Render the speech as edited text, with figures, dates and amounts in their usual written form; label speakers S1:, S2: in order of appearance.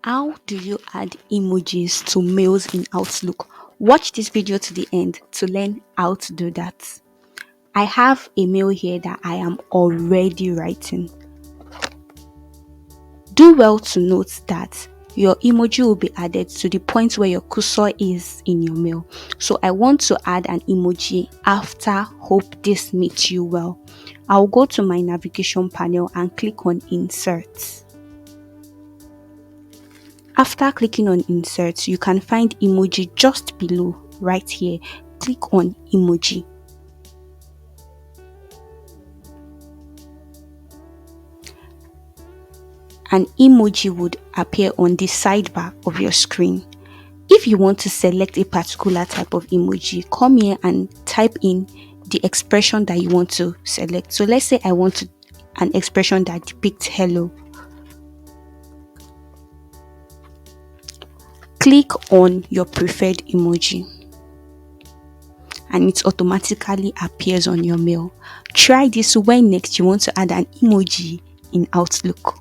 S1: How do you add emojis to mails in Outlook? Watch this video to the end to learn how to do that. I have a mail here that I am already writing. Do well to note that your emoji will be added to the point where your cursor is in your mail. So I want to add an emoji after "Hope this meets you well." I'll go to my navigation panel and click on Insert. After clicking on Insert, you can find emoji just below, right here. Click on Emoji. An emoji would appear on the sidebar of your screen. If you want to select a particular type of emoji, come here and type in the expression that you want to select. So let's say I want an expression that depicts hello. Click on your preferred emoji and it automatically appears on your mail. Try this when next you want to add an emoji in Outlook.